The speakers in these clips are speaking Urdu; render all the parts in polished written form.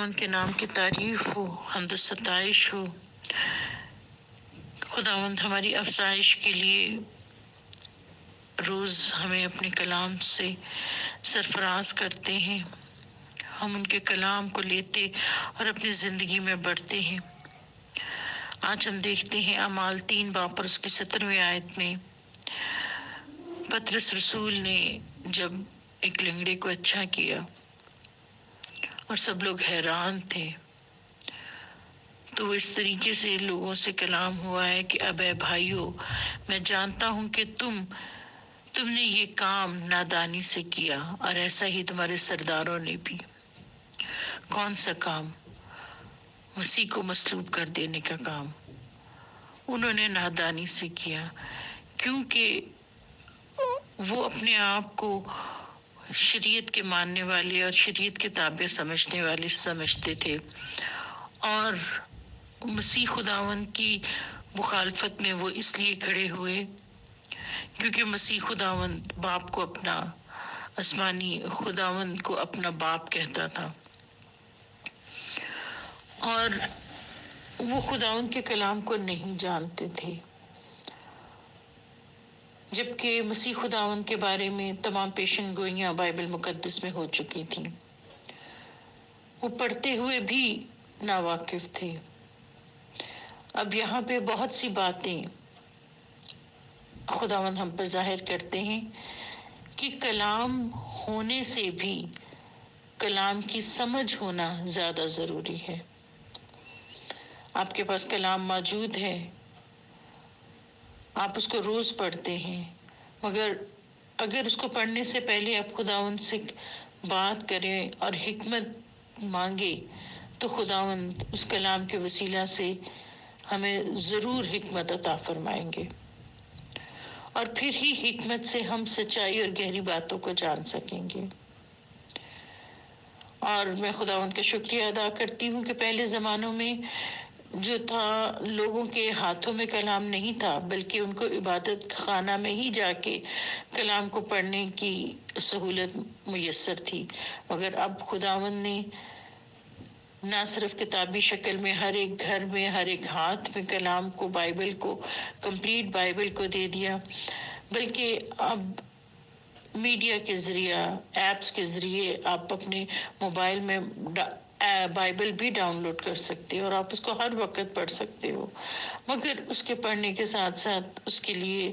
خداوند کے نام کی تعریف ہو، حمد و ستائش ہو۔ خداوند ہماری افزائش کے لیے روز ہمیں اپنے کلام سے سرفراز کرتے ہیں، ہم ان کے کلام کو لیتے اور اپنی زندگی میں بڑھتے ہیں۔ آج ہم دیکھتے ہیں اعمال 3 باب پر اس کی 17ویں آیت میں پطرس رسول نے جب ایک لنگڑے کو اچھا کیا اور سب لوگ حیران تھے، تو وہ اس طریقے سے لوگوں سے کلام ہوا ہے کہ اب اے بھائیو، میں جانتا ہوں کہ تم نے یہ کام نادانی سے کیا، اور ایسا ہی تمہارے سرداروں نے بھی۔ کون سا کام؟ مسیح کو مصلوب کر دینے کا کام انہوں نے نادانی سے کیا، کیونکہ وہ اپنے آپ کو شریعت کے ماننے والے اور شریعت کے تابع سمجھنے والے سمجھتے تھے، اور مسیح خداوند کی مخالفت میں وہ اس لیے کھڑے ہوئے کیونکہ مسیح خداوند باپ کو اپنا آسمانی خداوند کو اپنا باپ کہتا تھا، اور وہ خداوند کے کلام کو نہیں جانتے تھے، جبکہ مسیح خداوند کے بارے میں تمام پیشن گوئیاں بائبل مقدس میں ہو چکی تھیں۔ وہ پڑھتے ہوئے بھی ناواقف تھے۔ اب یہاں پہ بہت سی باتیں خداوند ہم پر ظاہر کرتے ہیں کہ کلام ہونے سے بھی کلام کی سمجھ ہونا زیادہ ضروری ہے۔ آپ کے پاس کلام موجود ہے، آپ اس کو روز پڑھتے ہیں، مگر اگر اس کو پڑھنے سے پہلے آپ خداوند سے بات کریں اور حکمت مانگے تو خداوند اس کلام کے وسیلہ سے ہمیں ضرور حکمت عطا فرمائیں گے، اور پھر ہی حکمت سے ہم سچائی اور گہری باتوں کو جان سکیں گے۔ اور میں خداوند کا شکریہ ادا کرتی ہوں کہ پہلے زمانوں میں جو تھا، لوگوں کے ہاتھوں میں کلام نہیں تھا، بلکہ ان کو عبادت خانہ میں ہی جا کے کلام کو پڑھنے کی سہولت میسر تھی، مگر اب خداوند نے نہ صرف کتابی شکل میں ہر ایک گھر میں، ہر ایک ہاتھ میں کلام کو، بائبل کو، کمپلیٹ بائبل کو دے دیا، بلکہ اب میڈیا کے ذریعہ، ایپس کے ذریعے آپ اپنے موبائل میں بائبل بھی ڈاؤن لوڈ کر سکتے ہو اور آپ اس کو ہر وقت پڑھ سکتے ہو، مگر اس کے پڑھنے کے ساتھ ساتھ اس کے لیے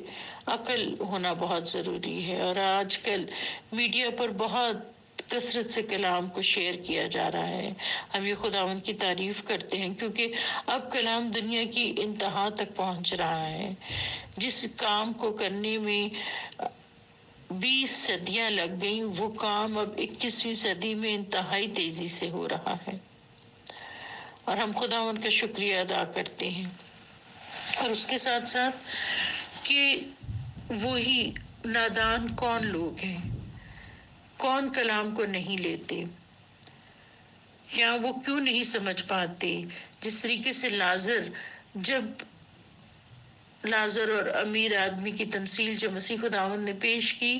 عقل ہونا بہت ضروری ہے۔ اور آج کل میڈیا پر بہت کثرت سے کلام کو شیئر کیا جا رہا ہے۔ ہم یہ خداوند کی تعریف کرتے ہیں کیونکہ اب کلام دنیا کی انتہا تک پہنچ رہا ہے۔ جس کام کو کرنے میں 20 صدیاں لگ گئیں، وہ کام اب 21ویں صدی میں انتہائی تیزی سے ہو رہا ہے، اور ہم خداوند کا شکریہ ادا کرتے ہیں۔ اور اس کے ساتھ ساتھ کہ وہی نادان کون لوگ ہیں، کون کلام کو نہیں لیتے، یا وہ کیوں نہیں سمجھ پاتے، جس طریقے سے لازر اور امیر آدمی کی تمثیل جو مسیح خداوند نے پیش کی،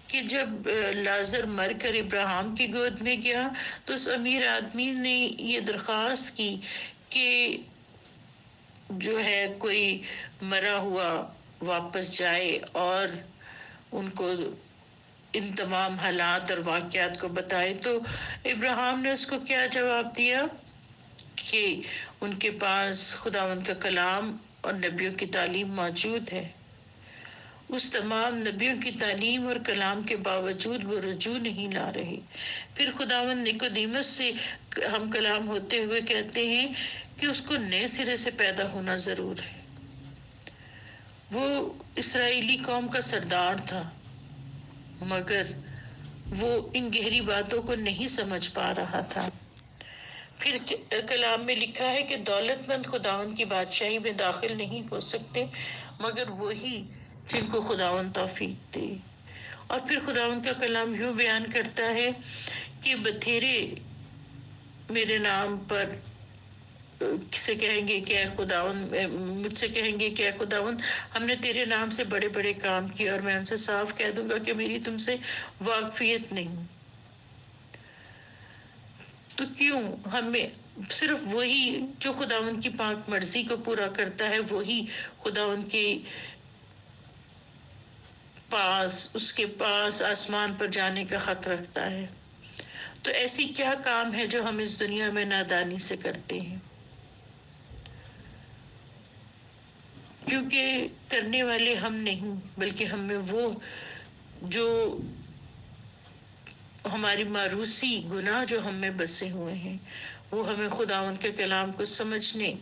کہ جب لازر مر کر ابراہیم کی گود میں گیا تو اس امیر آدمی نے یہ درخواست کی کہ جو ہے کوئی مرا ہوا واپس جائے اور ان کو ان تمام حالات اور واقعات کو بتائے، تو ابراہیم نے اس کو کیا جواب دیا کہ ان کے پاس خداوند کا کلام اور نبیوں کی تعلیم موجود ہے۔ اس تمام نبیوں کی تعلیم اور کلام کے باوجود وہ رجوع نہیں لا رہے۔ پھر خداوند نکودیمس سے ہم کلام ہوتے ہوئے کہتے ہیں کہ اس کو نئے سرے سے پیدا ہونا ضرور ہے۔ وہ اسرائیلی قوم کا سردار تھا، مگر وہ ان گہری باتوں کو نہیں سمجھ پا رہا تھا۔ پھر کلام میں لکھا ہے کہ دولت مند خداوند کی بادشاہی میں داخل نہیں ہو سکتے مگر وہی جن کو خداوند توفیق دے۔ اور پھر خداوند کا کلام یوں بیان کرتا ہے کہ بتھیرے میرے نام پر سے کہیں گے کہ اے خداوند، مجھ سے کہیں گے کہ اے خداوند، ہم نے تیرے نام سے بڑے بڑے کام کیے، اور میں ان سے صاف کہہ دوں گا کہ میری تم سے واقفیت نہیں۔ تو کیوں ہمیں صرف وہی جو خداوند کی پاک مرضی کو پورا کرتا ہے وہی خداوند کے پاس اس کے پاس آسمان پر جانے کا حق رکھتا ہے؟ تو ایسی کیا کام ہے جو ہم اس دنیا میں نادانی سے کرتے ہیں؟ کیونکہ کرنے والے ہم نہیں، بلکہ ہم میں وہ جو ہماری معروسی گناہ جو ہم میں بسے ہوئے ہیں، وہ ہمیں خداوند کے کلام کو سمجھنے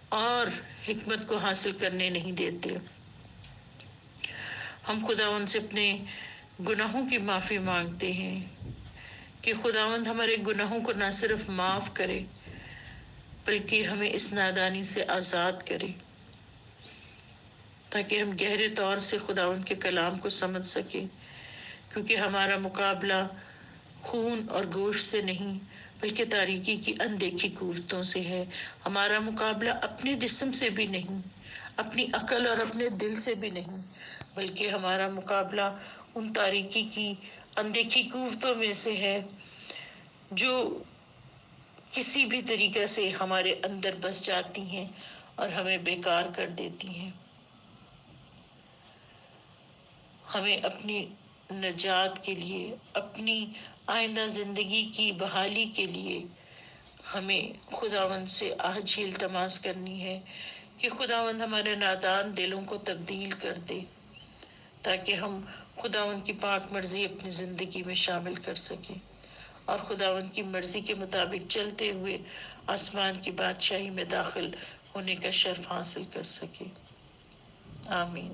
اور حکمت کو حاصل کرنے نہیں دیتے۔ ہم خداوند سے اپنے گناہوں کی معافی مانگتے ہیں کہ خداوند ہمارے گناہوں کو نہ صرف معاف کرے بلکہ ہمیں اس نادانی سے آزاد کرے، تاکہ ہم گہرے طور سے خداوند کے کلام کو سمجھ سکیں، کیونکہ ہمارا مقابلہ خون اور گوشت سے نہیں بلکہ تاریکی کی اندیکھی قوتوں سے ہے۔ ہمارا مقابلہ اپنے جسم سے بھی نہیں، اپنی عقل اور اپنے دل سے بھی نہیں، بلکہ ہمارا مقابلہ ان تاریکی کی اندیکھی قوتوں میں سے ہے جو کسی بھی طریقے سے ہمارے اندر بس جاتی ہیں اور ہمیں بیکار کر دیتی ہیں۔ ہمیں اپنی نجات کے لیے، اپنی آئندہ زندگی کی بحالی کے لیے ہمیں خداوند سے آج ہی التماس کرنی ہے کہ خداوند ہمارے نادان دلوں کو تبدیل کر دے، تاکہ ہم خداوند کی پاک مرضی اپنی زندگی میں شامل کر سکیں اور خداوند کی مرضی کے مطابق چلتے ہوئے آسمان کی بادشاہی میں داخل ہونے کا شرف حاصل کر سکیں۔ آمین۔